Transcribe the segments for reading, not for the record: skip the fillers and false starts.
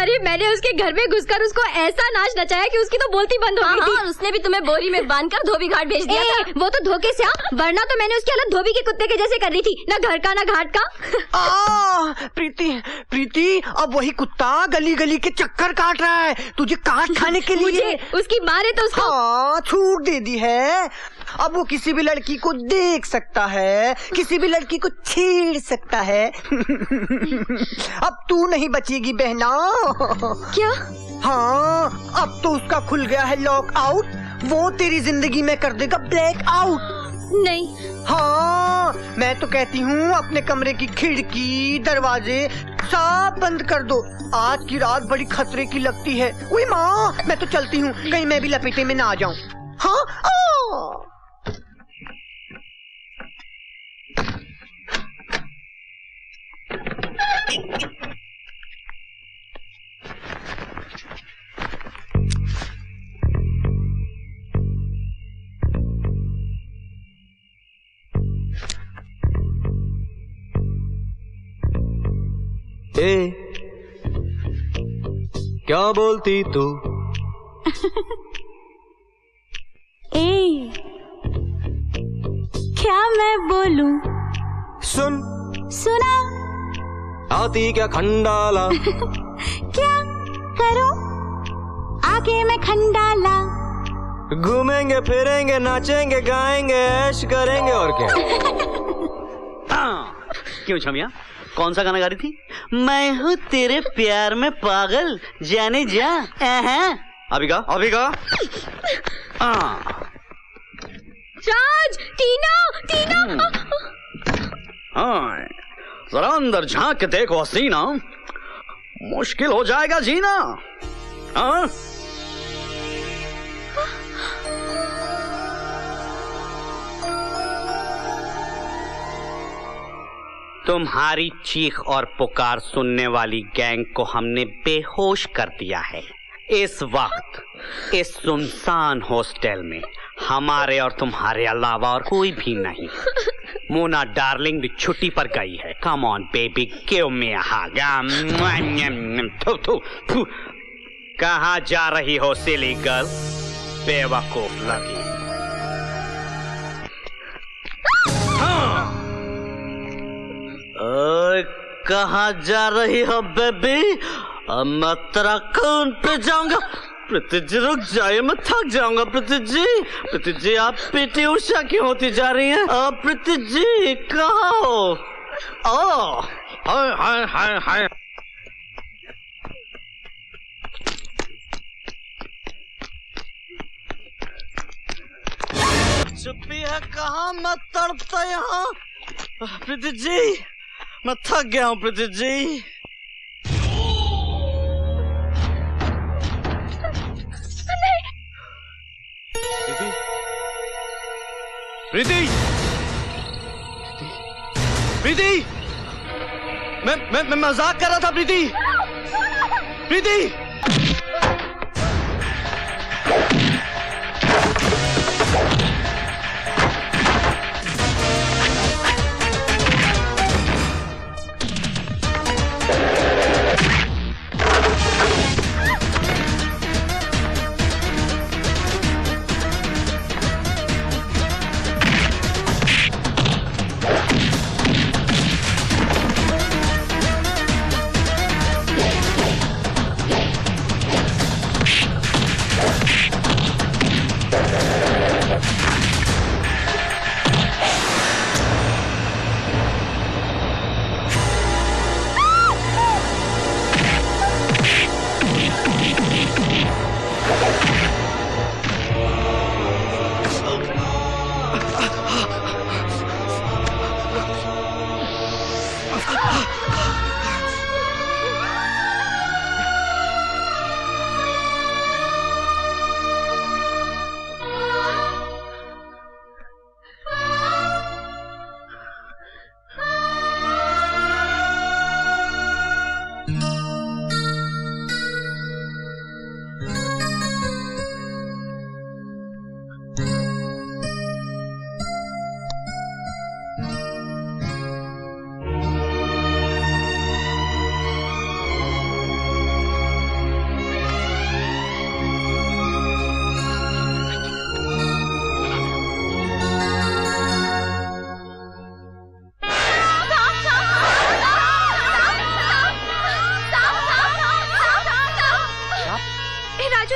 अरे मैंने उसके घर में घुसकर उसको ऐसा नाच नचाया कि उसकी तो बोलती बंद हो गई थी। और उसने भी तुम्हें बोरी में बांधकर धोबी घाट भेज दिया था। वो तो धोखे से, वरना तो मैंने उसकी हालत धोबी के कुत्ते के जैसे कर रही थी, ना घर का ना घाट का। प्रीति प्रीति, अब वही कुत्ता गली गली के चक्कर काट रहा है तुझे काट खाने के लिए। मुझे उसकी माँ ने तो उसको छूट दे दी है। अब वो किसी भी लड़की को देख सकता है, किसी भी लड़की को छेड़ सकता है। अब तू नहीं बचेगी बहना। क्या? हाँ, अब तो उसका खुल गया है लॉक आउट, वो तेरी जिंदगी में कर देगा ब्लैक आउट। नहीं। हाँ, मैं तो कहती हूँ अपने कमरे की खिड़की दरवाजे सब बंद कर दो। आज की रात बड़ी खतरे की लगती है। उई माँ, मैं तो चलती हूँ, कहीं मैं भी लपेटे में ना आ जाऊँ। हाँ क्या बोलती तू? क्या मैं बोलूं? सुन सुना? आती क्या खंडाला? क्या करूं? आगे मैं खंडाला। घूमेंगे फिरेंगे नाचेंगे गाएंगे ऐश करेंगे और क्या। क्यों छमिया, कौन सा गाना गा रही थी? मैं हूँ तेरे प्यार में पागल, जाने जा। अभी गा अभी गा। राज, टीना, टीना। हाँ, जरा अंदर झांक के देखो हसीना, मुश्किल हो जाएगा जीना। हाँ, तुम्हारी चीख और पुकार सुनने वाली गैंग को हमने बेहोश कर दिया है। इस वक्त इस सुनसान हॉस्टल में हमारे और तुम्हारे अलावा और कोई भी नहीं। मोना डार्लिंग भी छुट्टी पर गई है। Come on baby, give me a hug. कहाँ जा रही हो सिली गर्ल, बेवकूफ लगी। कहाँ जा रही हो बेबी? मैं तेरा खून पे जाऊंगा। प्रीति जी रुक जाइए, मैं थक जाऊंगा। प्रीति जी आप पीटी उषा क्यों होती जा रही हैं? प्रीति जी कहाँ हो? हाय हाय हाय हाय। चुप्पी है कहाँ, मैं तड़पता यहाँ। प्रीति जी मैं थक गया हूँ। प्रीति जी प्रीति प्रीति, मैं मजाक कर रहा था। प्रीति प्रीति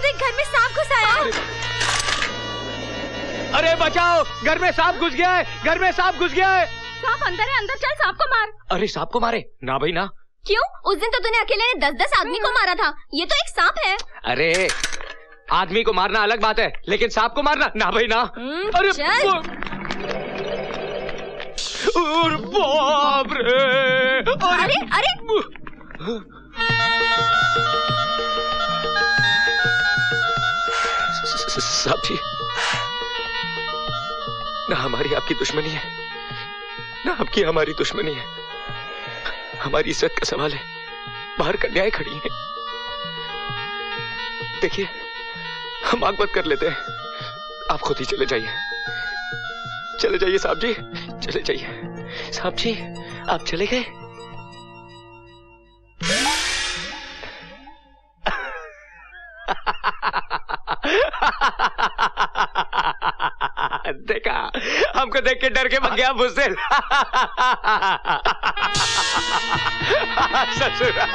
देख घर में सांप घुस आया। अरे बचाओ, घर में सांप घुस गया है, घर में सांप घुस गया है। सांप अंदर है, अंदर चल सांप को मार। अरे सांप को मारे? ना भाई ना। क्यों? उस दिन तो तूने अकेले ने 10-10 आदमी को मारा था, ये तो एक सांप है। अरे आदमी को मारना अलग बात है, लेकिन सांप को मारना ना भाई ना। अरे चल। और बाप रे। अरे अरे साहब जी, ना हमारी आपकी दुश्मनी है, ना आपकी हमारी दुश्मनी है। हमारी इज्जत का सवाल है, बाहर कन्याएं खड़ी हैं। देखिए, हम आग बंद कर लेते हैं, आप खुद ही चले जाइए। चले जाइए साहब जी, चले जाइए। साहब जी, आप चले गए? देखा, हमको देख के डर के भाग गया बुज़दिल। ससुरा।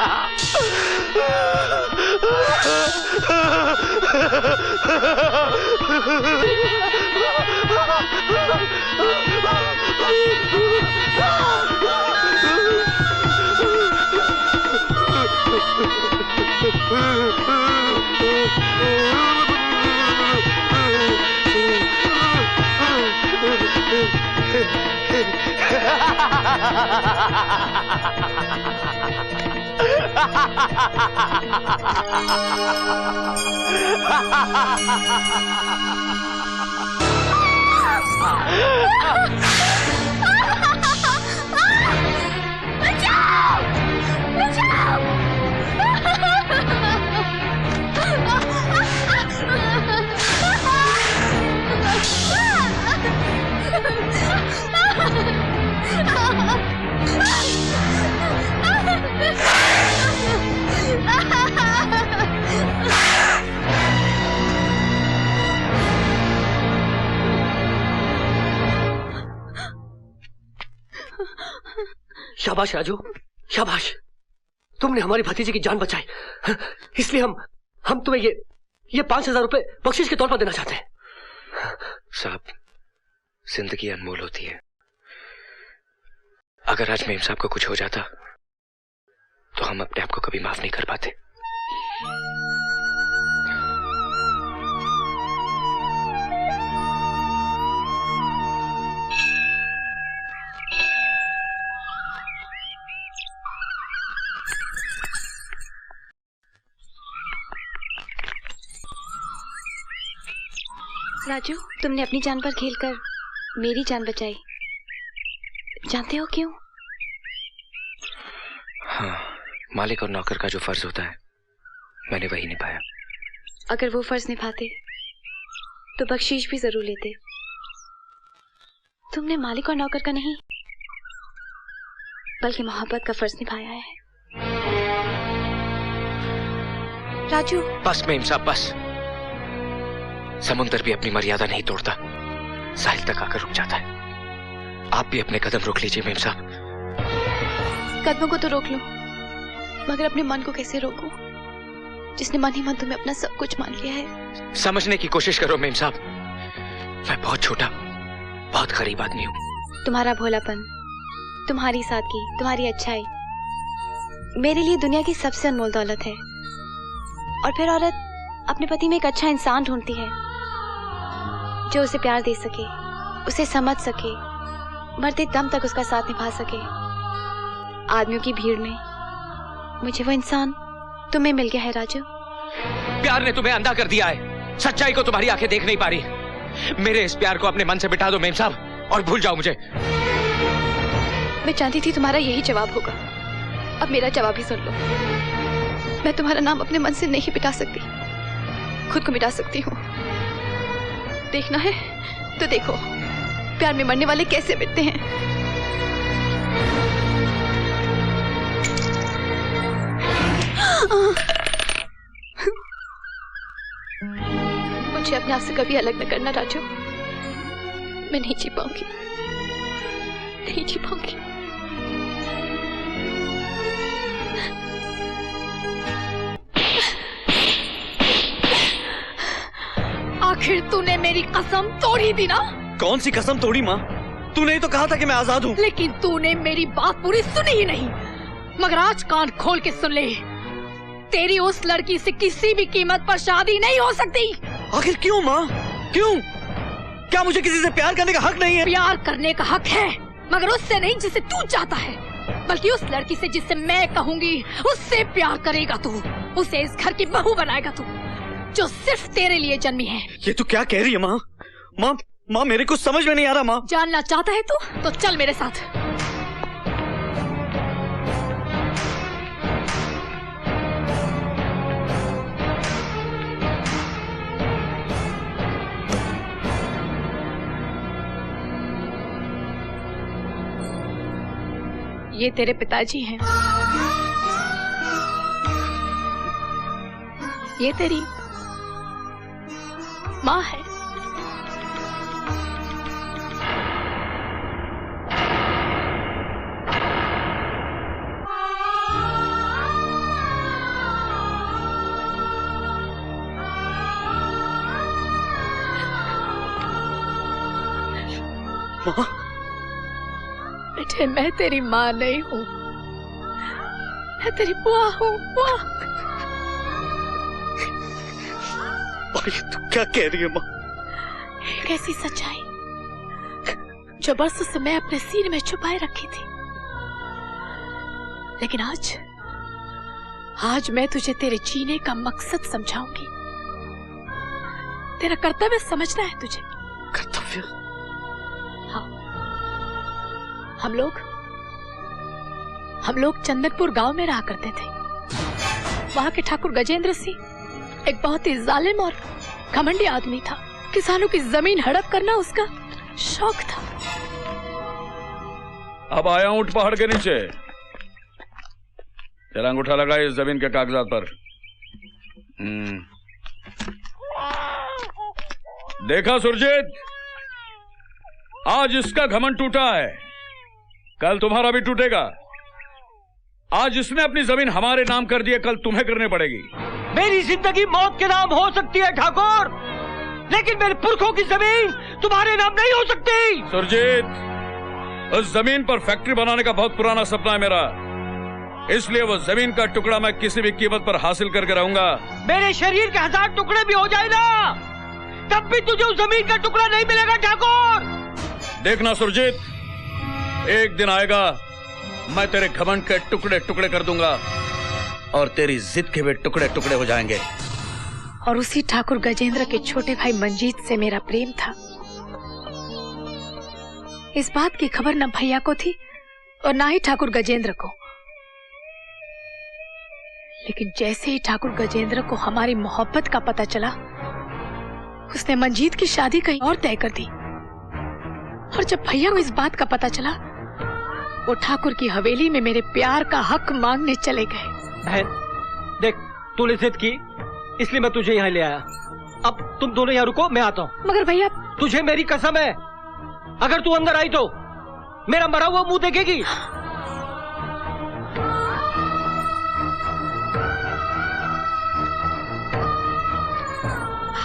शाबाश राजू, शाबाश। तुमने हमारी भतीजी की जान बचाई, इसलिए हम तुम्हें ये 5,000 रुपए बख्शिश के तौर पर देना चाहते हैं। साहब, जिंदगी अनमोल होती है। अगर आज मेम साहब को कुछ हो जाता तो हम अपने आप को कभी माफ नहीं कर पाते। राजू, तुमने अपनी जान पर खेलकर मेरी जान बचाई। जानते हो क्यों? हाँ, मालिक और नौकर का जो फर्ज होता है, मैंने वही निभाया। अगर वो फर्ज निभाते तो बख्शीश भी जरूर लेते। तुमने मालिक और नौकर का नहीं, बल्कि मोहब्बत का फर्ज निभाया है। राजू, बस मेम साहब, बस। समुंदर भी अपनी मर्यादा नहीं तोड़ता, साहिल तक आकर रुक जाता है। आप भी अपने कदम रोक लीजिए मेम साहब। कदमों को तो रोक लो, मगर अपने मन को कैसे रोकूं, जिसने मन ही मन तुम्हें अपना सब कुछ मान लिया है। समझने की कोशिश करो मेम साहब, मैं बहुत छोटा, बहुत गरीब आदमी हूँ। तुम्हारा भोलापन, तुम्हारी सादगी, तुम्हारी अच्छाई मेरे लिए दुनिया की सबसे अनमोल दौलत है। और फिर औरत अपने पति में एक अच्छा इंसान ढूंढती है जो उसे प्यार दे सके, उसे समझ सके, मरते दम तक उसका साथ निभा सके। आदमियों की भीड़ में मुझे वो इंसान तुम्हें मिल गया है राजू। प्यार ने तुम्हें अंधा कर दिया है, सच्चाई को तुम्हारी आंखें देख नहीं पा रही। मेरे इस प्यार को अपने मन से मिटा दो मेम साहब, और भूल जाओ मुझे। मैं जानती थी तुम्हारा यही जवाब होगा। अब मेरा जवाब ही सुन लो। मैं तुम्हारा नाम अपने मन से नहीं मिटा सकती, खुद को मिटा सकती हूँ। देखना है तो देखो, प्यार में मरने वाले कैसे मिटते हैं। मुझे अपने आप से कभी अलग न करना राजू। मैं नहीं जी पाऊंगी, नहीं जी पाऊंगी। फिर तूने मेरी कसम तोड़ी दी ना? कौन सी कसम तोड़ी माँ? तूने ही तो कहा था कि मैं आजाद हूँ। लेकिन तूने मेरी बात पूरी सुनी ही नहीं। मगर आज कान खोल के सुन ले, तेरी उस लड़की से किसी भी कीमत पर शादी नहीं हो सकती। आखिर क्यों माँ, क्यों? क्या मुझे किसी से प्यार करने का हक नहीं है? प्यार करने का हक है, मगर उससे नहीं जिसे तू चाहता है, बल्कि उस लड़की से जिससे मैं कहूंगी उससे प्यार करेगा तू। उसे इस घर की बहू बनाएगा तू, जो सिर्फ तेरे लिए जन्मी है। ये तू क्या कह रही है माँ? माँ माँ मेरे कुछ समझ में नहीं आ रहा माँ। जानना चाहता है तू तो चल मेरे साथ। ये तेरे पिताजी हैं। ये तेरी माँ है। माँ बेटे, मैं तेरी माँ नहीं हूँ, मैं तेरी बुआ हूँ। बुआ। ये तू क्या कह रही है माँ? एक ऐसी सच्चाई जो बरसों से मैं अपने सीने में छुपाए रखी थी, लेकिन आज मैं तुझे तेरे जीने का मकसद समझाऊंगी। तेरा कर्तव्य समझना है तुझे। कर्तव्य? हाँ, हम लोग चंदनपुर गांव में रहा करते थे। वहां के ठाकुर गजेंद्र सिंह एक बहुत ही जालिम और घमंडी आदमी था। किसानों की जमीन हड़प करना उसका शौक था। अब आया ऊंट पहाड़ के नीचे। तेरा अंगूठा लगा इस जमीन के कागजात पर। देखा सुरजीत, आज इसका घमंड टूटा है, कल तुम्हारा भी टूटेगा। आज इसने अपनी जमीन हमारे नाम कर दी है, कल तुम्हें करनी पड़ेगी। मेरी जिंदगी मौत के नाम हो सकती है ठाकुर, लेकिन मेरे पुरखों की जमीन तुम्हारे नाम नहीं हो सकती। सुरजीत, उस जमीन पर फैक्ट्री बनाने का बहुत पुराना सपना है मेरा, इसलिए वो जमीन का टुकड़ा मैं किसी भी कीमत पर हासिल करके रहूंगा। मेरे शरीर के 1000 टुकड़े भी हो जाए ना, तब भी तुझे उस जमीन का टुकड़ा नहीं मिलेगा ठाकुर। देखना सुरजीत, एक दिन आएगा मैं तेरे घमंड के टुकड़े टुकड़े कर दूंगा और तेरी जिद के भी टुकड़े टुकड़े हो जाएंगे। और उसी ठाकुर गजेंद्र के छोटे भाई मंजीत से मेरा प्रेम था। इस बात की खबर न भैया को थी और ना ही ठाकुर गजेंद्र को। लेकिन जैसे ही ठाकुर गजेंद्र को हमारी मोहब्बत का पता चला, उसने मंजीत की शादी कहीं और तय कर दी। और जब भैया को इस बात का पता चला, वो ठाकुर की हवेली में मेरे प्यार का हक मांगने चले गए। बहन देख, तूने जिद की इसलिए मैं तुझे यहाँ ले आया। अब तुम दोनों यहाँ रुको, मैं आता हूँ। मगर भैया, तुझे मेरी कसम है, अगर तू अंदर आई तो मेरा मरा हुआ मुंह देखेगी।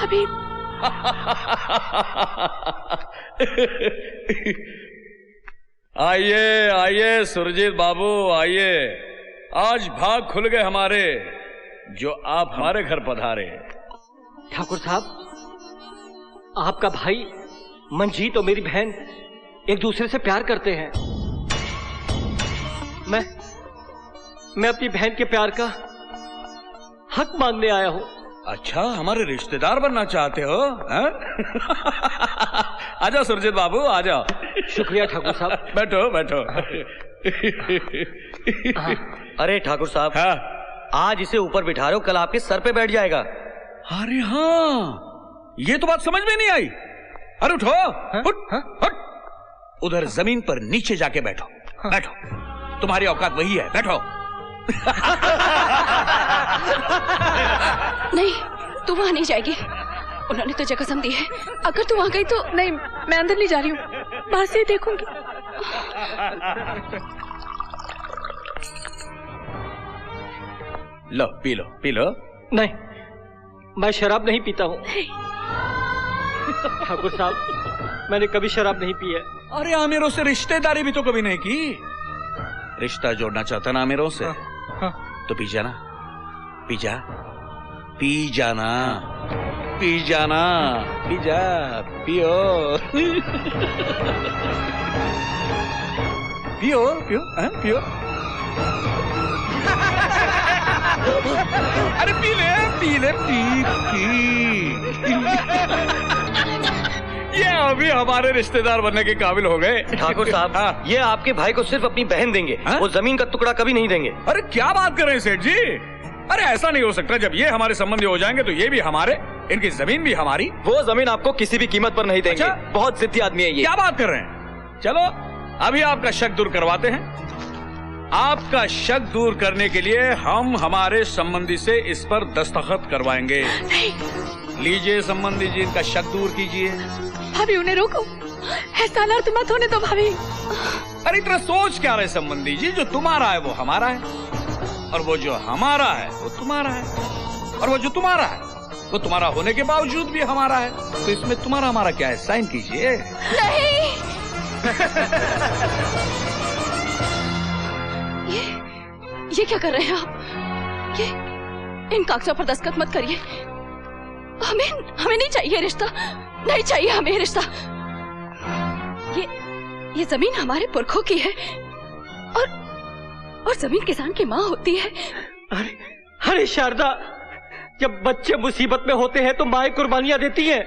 अभी आइए आइए सुरजीत बाबू, आइए। आज भाग खुल गए हमारे, जो आप हमारे घर पधारे। ठाकुर साहब, आपका भाई मंजीत और मेरी बहन एक दूसरे से प्यार करते हैं। मैं अपनी बहन के प्यार का हक मांगने आया हूँ। अच्छा, हमारे रिश्तेदार बनना चाहते हो? आजाओ सुरजीत बाबू, आ जाओ। शुक्रिया ठाकुर साहब। बैठो बैठो। अरे ठाकुर साहब, हाँ? आज इसे ऊपर बिठा रहे हो, कल आपके सर पे बैठ जाएगा। अरे हाँ, ये तो बात समझ में नहीं आई। अरे उठो, उठ। उधर जमीन पर नीचे जाके बैठो। बैठो, तुम्हारी औकात वही है, बैठो। नहीं, तू वहां नहीं जाएगी। उन्होंने तुझे कसम दी है, अगर तू वहां गई तो। नहीं, मैं अंदर नहीं जा रही हूँ, बाहर से ही देखूंगी। लो, पी लो, पी लो। नहीं, मैं शराब नहीं पीता हूँ। ठाकुर साहब, मैंने कभी शराब नहीं पी है। अरे आमिरों से रिश्तेदारी भी तो कभी नहीं की। रिश्ता जोड़ना चाहता ना आमिरों से? तो पी जाना, पी जा, पी जाना, पी जाना, पी जा, पियो। पियो पियो पियो। अरे पी ले, पी ले, पी। ये अभी हमारे रिश्तेदार बनने के काबिल हो गए। ठाकुर साहब, हाँ। ये आपके भाई को सिर्फ अपनी बहन देंगे, हाँ? वो जमीन का टुकड़ा कभी नहीं देंगे। अरे क्या बात कर रहे हैं सेठ जी? अरे ऐसा नहीं हो सकता। जब ये हमारे संबंधी हो जाएंगे तो ये भी हमारे, इनकी जमीन भी हमारी। वो जमीन आपको किसी भी कीमत पर नहीं देंगे। अच्छा? बहुत जिद्दी आदमी है ये। क्या बात कर रहे हैं? चलो अभी आपका शक दूर करवाते हैं। आपका शक दूर करने के लिए हम हमारे संबंधी से इस पर दस्तखत करवाएंगे। लीजिए संबंधी जी, इनका शक दूर कीजिए। भाभी उन्हें रोको, ऐसा अनर्थ मत होने दो भाभी। अरे इतना सोच क्या रहे संबंधी जी? जो तुम्हारा है वो हमारा है, और वो जो हमारा है वो तुम्हारा है, और वो जो तुम्हारा है वो तुम्हारा होने के बावजूद भी हमारा है। तो इसमें तुम्हारा हमारा क्या है? साइन कीजिए। नहीं। ये क्या कर रहे हैं आप? ये इन कागजों पर दस्तखत मत करिए। हमें नहीं चाहिए रिश्ता, नहीं चाहिए हमें रिश्ता। ये जमीन हमारे पुरखों की है, और जमीन किसान की माँ होती है। अरे शारदा, जब बच्चे मुसीबत में होते हैं तो माएं कुर्बानियां देती हैं।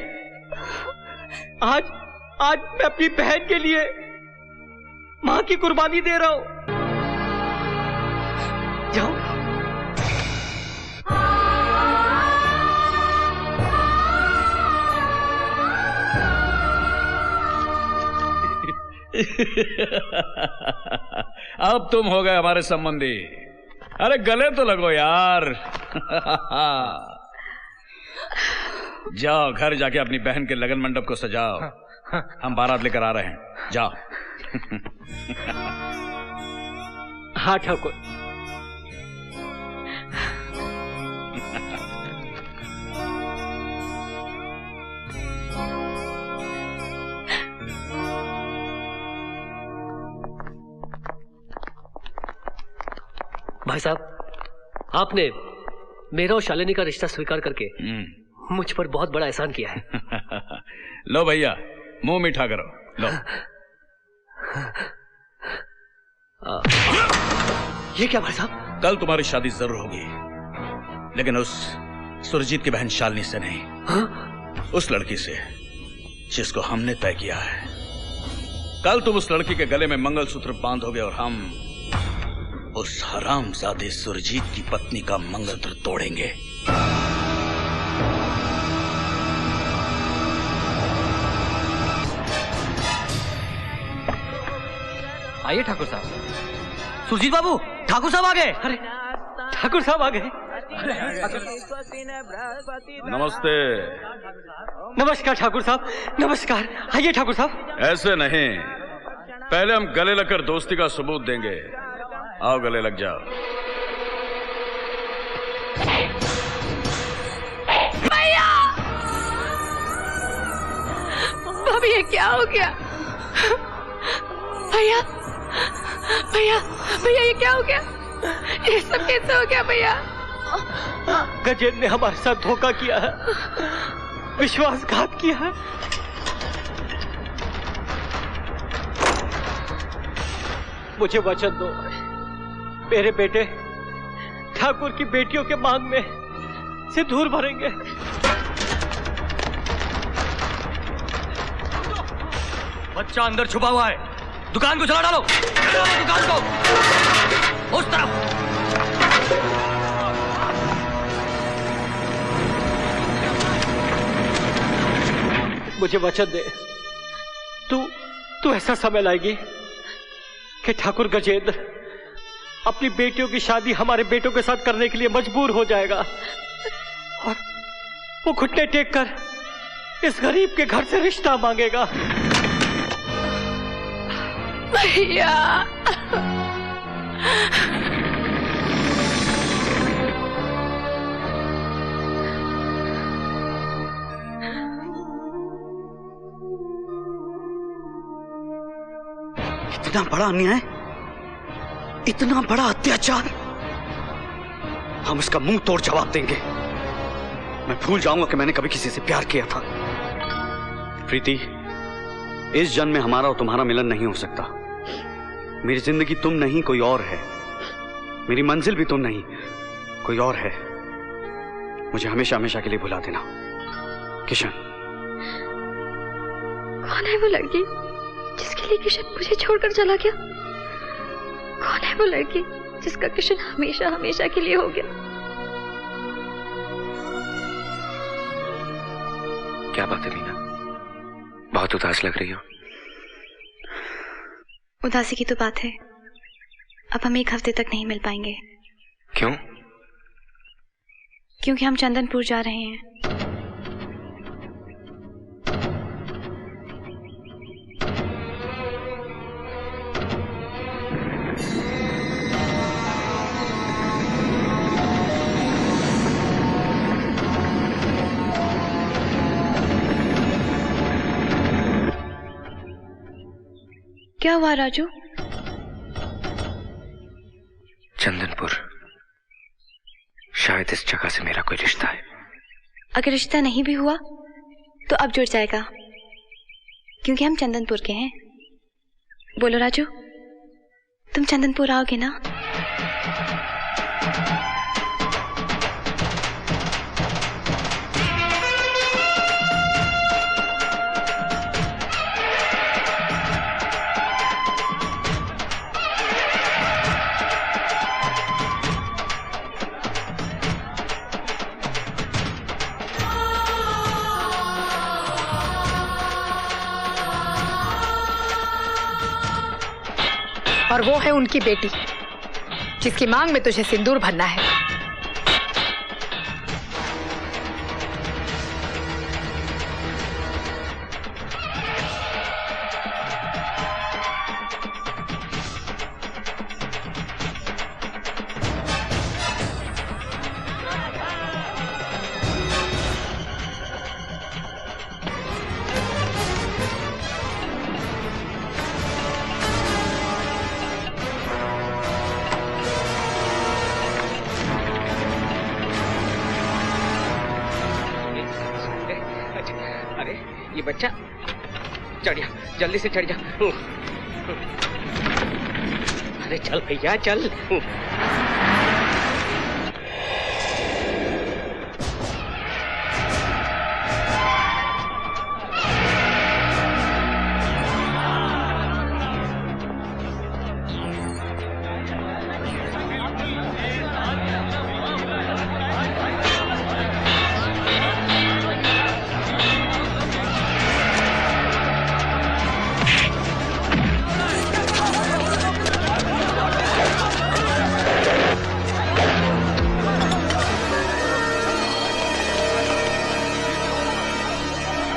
आज मैं अपनी बहन के लिए माँ की कुर्बानी दे रहा हूं। जाओ। अब तुम हो गए हमारे संबंधी। अरे गले तो लगो यार। जाओ घर जाके अपनी बहन के लगन मंडप को सजाओ। हम बारात लेकर आ रहे हैं, जाओ। हाँ ठाकुर। भाई साहब, आपने मेरा और शालिनी का रिश्ता स्वीकार करके मुझ पर बहुत बड़ा एहसान किया है। लो भैया, मुंह मीठा करो, लो। ये क्या भाई साहब? कल तुम्हारी शादी जरूर होगी, लेकिन उस सुरजीत की बहन शालिनी से नहीं। हाँ? उस लड़की से जिसको हमने तय किया है। कल तुम उस लड़की के गले में मंगलसूत्र बांधोगे और हम उस हरामजादे सुरजीत की पत्नी का मंगलसूत्र तोड़ेंगे। आइए ठाकुर साहब। सुरजीत बाबू, ठाकुर साहब आ गए। अरे ठाकुर साहब आ गए। नमस्ते। नमस्कार ठाकुर साहब, नमस्कार। आइए ठाकुर साहब। ऐसे नहीं, पहले हम गले लगकर दोस्ती का सबूत देंगे। आओ गले लग जाओ। भैया, भाभी ये क्या हो गया? भैया भैया भैया, ये क्या हो गया? ये सब कैसे हो गया भैया? गजेंद्र ने हमारे साथ धोखा किया है, विश्वासघात किया है। मुझे वचन दो, मेरे बेटे ठाकुर की बेटियों के मांग में सिंदूर भरेंगे। बच्चा अंदर छुपा हुआ है, दुकान को चला डालो, दुकान को उस तरफ। मुझे वचन दे, तू ऐसा समय लाएगी कि ठाकुर गजेंद्र अपनी बेटियों की शादी हमारे बेटों के साथ करने के लिए मजबूर हो जाएगा, और वो घुटने टेक कर इस गरीब के घर से रिश्ता मांगेगा। भैया, इतना बड़ा अन्याय, इतना बड़ा अत्याचार, हम इसका मुंह तोड़ जवाब देंगे। मैं भूल जाऊंगा कि मैंने कभी किसी से प्यार किया था। प्रीति, इस जन्म में हमारा और तुम्हारा मिलन नहीं हो सकता। मेरी जिंदगी तुम नहीं कोई और है, मेरी मंजिल भी तुम नहीं कोई और है। मुझे हमेशा हमेशा के लिए भुला देना। किशन। कौन है वो लड़की जिसके लिए किशन मुझे छोड़कर चला गया? कौन है वो लड़की जिसका किशन हमेशा हमेशा के लिए हो गया? क्या बात है मीना, बहुत उदास लग रही हो। उदासी की तो बात है, अब हम 1 हफ्ते तक नहीं मिल पाएंगे। क्यों? क्योंकि हम चंदनपुर जा रहे हैं। क्या हुआ राजू? चंदनपुर, शायद इस जगह से मेरा कोई रिश्ता है। अगर रिश्ता नहीं भी हुआ तो अब जुड़ जाएगा, क्योंकि हम चंदनपुर के हैं। बोलो राजू, तुम चंदनपुर आओगे ना? और वो है उनकी बेटी, जिसकी मांग में तुझे सिंदूर भरना है। बच्चा चढ़ जा, जल्दी से चढ़ जा। अरे चल भैया चल।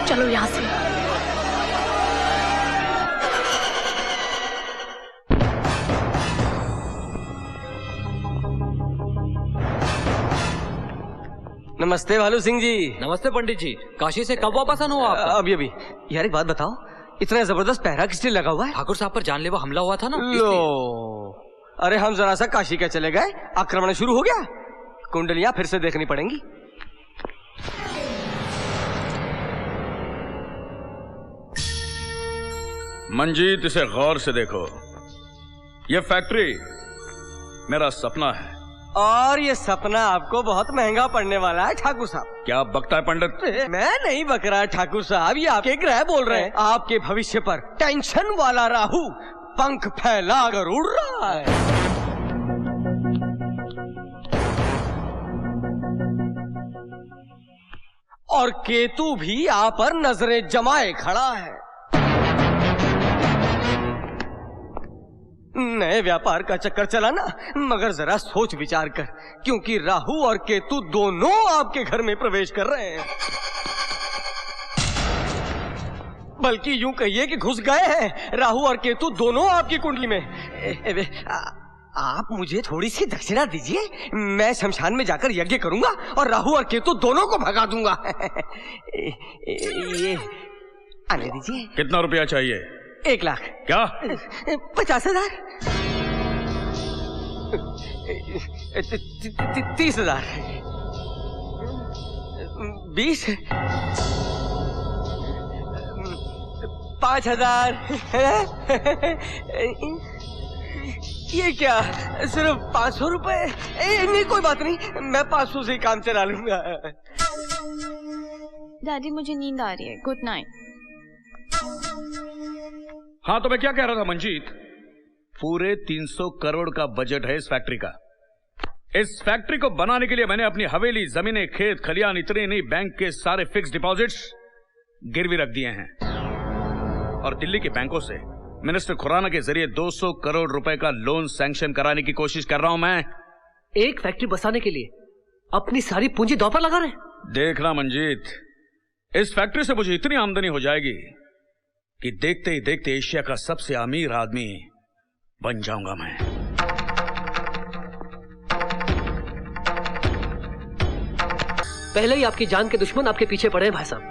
चलो यहाँ से। नमस्ते भालू सिंह जी। नमस्ते पंडित जी, काशी से कब वापस आना हुआ आपका? अभी अभी। यार एक बात बताओ, इतना जबरदस्त पहरा किस लिए लगा हुआ है? ठाकुर साहब पर जानलेवा हमला हुआ था ना। लो, अरे हम जरा सा काशी क्या चले गए, आक्रमण शुरू हो गया। कुंडलियां फिर से देखनी पड़ेंगी। मंजीत, इसे गौर से देखो। ये फैक्ट्री मेरा सपना है, और ये सपना आपको बहुत महंगा पड़ने वाला है ठाकुर साहब। क्या बकता है पंडित? मैं नहीं बक रहा ठाकुर साहब, ये आपके ग्रह बोल रहे हैं। आपके भविष्य पर टेंशन वाला राहु पंख फैला कर उड़ रहा है। और केतु भी आप पर नजरें जमाए खड़ा है। नए व्यापार का चक्कर चला ना, मगर जरा सोच विचार कर, क्योंकि राहु और केतु दोनों आपके घर में प्रवेश कर रहे हैं। बल्कि यूं कहिए कि घुस गए हैं। राहु और केतु दोनों आपकी कुंडली में। आप मुझे थोड़ी सी दक्षिणा दीजिए, मैं शमशान में जाकर यज्ञ करूंगा और राहु और केतु दोनों को भगा दूंगा। ये आने दीजिए। कितना रुपया चाहिए? 1 लाख। क्या? 50,000। 30,000। 20। 5,000। ये क्या, सिर्फ 500 रुपए? नहीं कोई बात नहीं, मैं 500 से ही काम चला लूंगा। डैडी मुझे नींद आ रही है, गुड नाइट। हाँ तो मैं क्या कह रहा था मंजीत, पूरे 300 करोड़ का बजट है इस फैक्ट्री का। इस फैक्ट्री को बनाने के लिए मैंने अपनी हवेली, जमीनें, खेत खलियान, इतने नहीं बैंक के सारे फिक्स डिपॉजिट्स गिरवी रख दिए हैं। और दिल्ली के बैंकों से मिनिस्टर खुराना के जरिए 200 करोड़ रुपए का लोन सैंक्शन कराने की कोशिश कर रहा हूं मैं। एक फैक्ट्री बसाने के लिए अपनी सारी पूंजी दांव पर लगा रहे हैं। देखना मंजीत, इस फैक्ट्री से मुझे इतनी आमदनी हो जाएगी कि देखते ही देखते एशिया का सबसे अमीर आदमी बन जाऊंगा मैं। पहले ही आपकी जान के दुश्मन आपके पीछे पड़े हैं भाई साहब।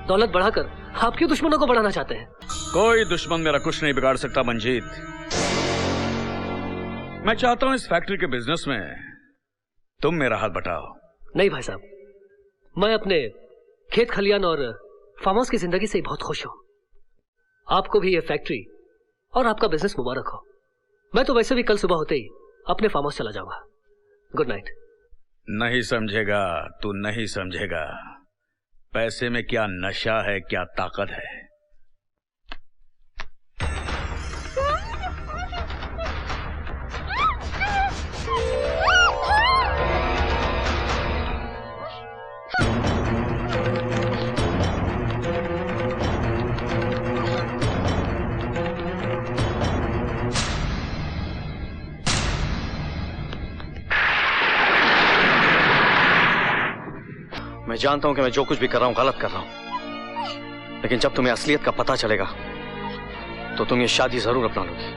दौलत बढ़ाकर आपके दुश्मनों को बढ़ाना चाहते हैं। कोई दुश्मन मेरा कुछ नहीं बिगाड़ सकता मंजीत। मैं चाहता हूं इस फैक्ट्री के बिजनेस में तुम मेरा हाथ बटाओ। नहीं भाई साहब, मैं अपने खेत खलियान और फार्म हाउस की जिंदगी से बहुत खुश हूं। आपको भी ये फैक्ट्री और आपका बिजनेस मुबारक हो। मैं तो वैसे भी कल सुबह होते ही अपने फार्म हाउस चला जाऊंगा। Good night. नहीं समझेगा, तू नहीं समझेगा। पैसे में क्या नशा है, क्या ताकत है। मैं जानता हूं कि मैं जो कुछ भी कर रहा हूं गलत कर रहा हूं, लेकिन जब तुम्हें असलियत का पता चलेगा तो तुम ये शादी जरूर अपना लोगी।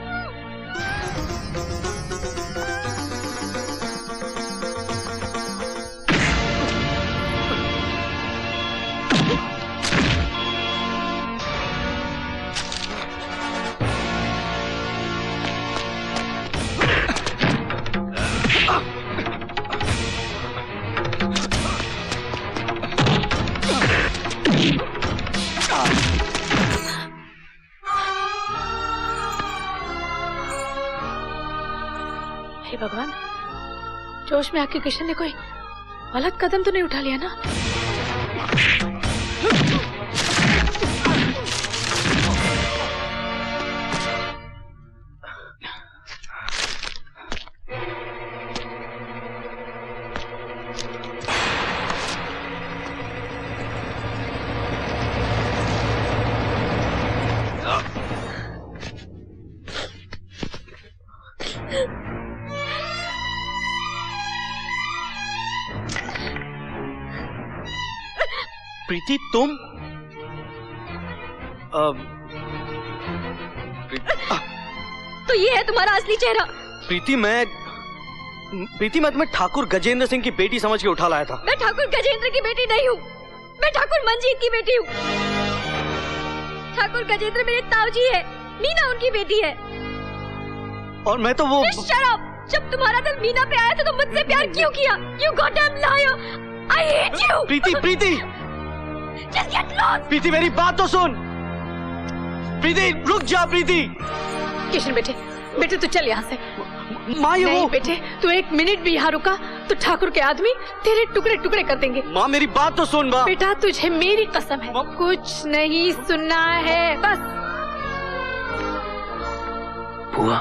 हे भगवान, जोश में आके किशन ने कोई गलत कदम तो नहीं उठा लिया ना? प्रीति तुम तो ये है तुम्हारा असली चेहरा? प्रीति मैं तुम्हें ठाकुर गजेंद्र सिंह की बेटी समझ के उठा लाया था। मैं ठाकुर गजेंद्र की बेटी नहीं हूँ, मैं ठाकुर मंजीत की बेटी हूँ। ठाकुर गजेंद्र मेरे ताऊजी है, मीना उनकी बेटी है। और मैं तो वो शराब, जब तुम्हारा दिल मीना पे आया तो तुम मुझसे प्यार क्यों किया? You goddamn liar! I hate you! Preeti Just get lost! प्रीति मेरी बात तो सुन। प्रीति रुक जा। प्रीति किशन बेटे तू चल यहाँ से। माँ ये नहीं वो बेटे, तू 1 मिनट भी यहाँ रुका तो ठाकुर के आदमी तेरे टुकड़े टुकड़े कर देंगे। माँ मेरी बात तो सुन। माँ बेटा तुझे मेरी कसम है, कुछ नहीं सुनना है बस। बुआ